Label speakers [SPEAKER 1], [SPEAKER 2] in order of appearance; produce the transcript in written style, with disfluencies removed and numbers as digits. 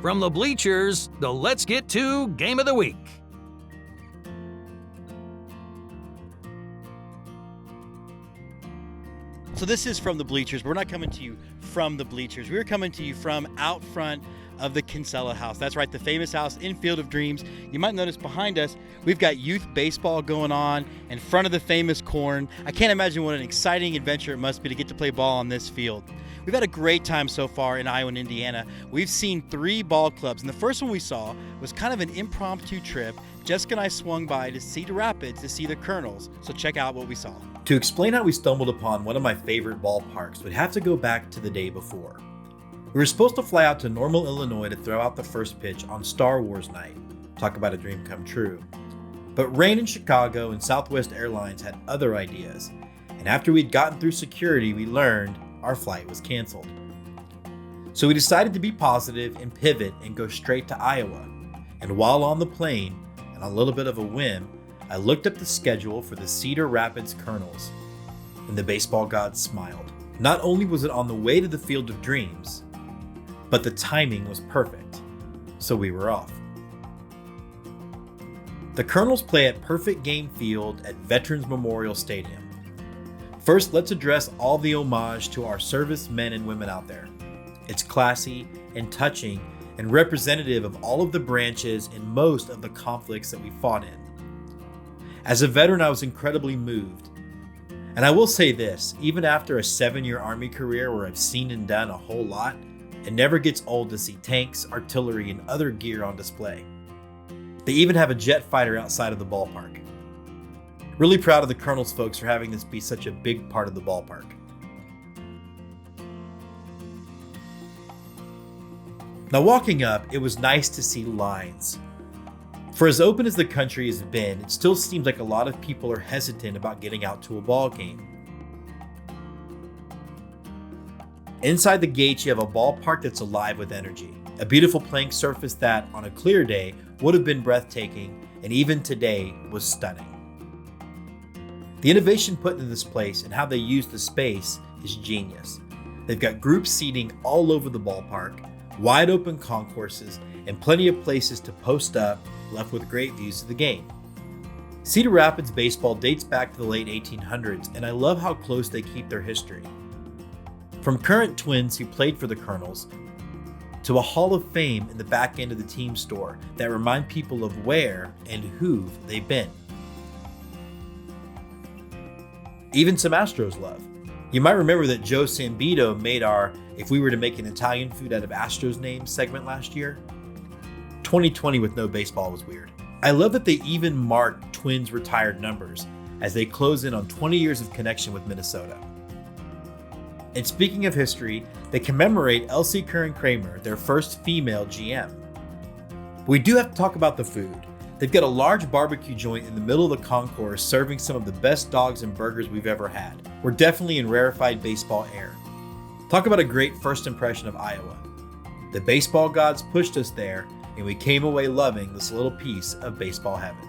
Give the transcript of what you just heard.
[SPEAKER 1] From the Bleachers, the Let's Get To Game of the Week.
[SPEAKER 2] So this is from the Bleachers. We're not coming to you from the Bleachers. We're coming to you from out front of the Kinsella house. That's right, the famous house in Field of Dreams. You might notice behind us, we've got youth baseball going on in front of the famous corn. I can't imagine what an exciting adventure it must be to get to play ball on this field. We've had a great time so far in Iowa and Indiana. We've seen 3 ball clubs, and the first one we saw was kind of an impromptu trip. Jessica and I swung by to Cedar Rapids to see the Kernels, so check out what we saw.
[SPEAKER 3] To explain how we stumbled upon one of my favorite ballparks, we'd have to go back to the day before. We were supposed to fly out to Normal, Illinois to throw out the first pitch on Star Wars night. Talk about a dream come true. But rain in Chicago and Southwest Airlines had other ideas, and after we'd gotten through security, we learned our flight was canceled. So we decided to be positive and pivot and go straight to Iowa. And while on the plane, and a little bit of a whim, I looked up the schedule for the Cedar Rapids Kernels, and the baseball gods smiled. Not only was it on the way to the Field of Dreams, but the timing was perfect, so we were off. The Kernels play at Perfect Game Field at Veterans Memorial Stadium. First, let's address all the homage to our service men and women out there. It's classy and touching and representative of all of the branches and most of the conflicts that we fought in. As a veteran, I was incredibly moved. And I will say this, even after a 7-year Army career where I've seen and done a whole lot, it never gets old to see tanks, artillery, and other gear on display. They even have a jet fighter outside of the ballpark. Really proud of the Kernels folks for having this be such a big part of the ballpark. Now walking up, it was nice to see lines. For as open as the country has been, it still seems like a lot of people are hesitant about getting out to a ball game. Inside the gates, you have a ballpark that's alive with energy. A beautiful playing surface that, on a clear day, would have been breathtaking, and even today was stunning. The innovation put into this place and how they use the space is genius. They've got group seating all over the ballpark, wide open concourses, and plenty of places to post up, left with great views of the game. Cedar Rapids baseball dates back to the late 1800s, and I love how close they keep their history. From current Twins who played for the Kernels, to a Hall of Fame in the back end of the team store that remind people of where and who they've been. Even some Astros love. You might remember that Joe Sambito made our "If we were to make an Italian food out of Astros names" segment last year. 2020 with no baseball was weird. I love that they even marked Twins retired numbers as they close in on 20 years of connection with Minnesota. And speaking of history, they commemorate Elsie Curran Kramer, their first female GM. We do have to talk about the food. They've got a large barbecue joint in the middle of the concourse serving some of the best dogs and burgers we've ever had. We're definitely in rarefied baseball air. Talk about a great first impression of Iowa. The baseball gods pushed us there, and we came away loving this little piece of baseball heaven.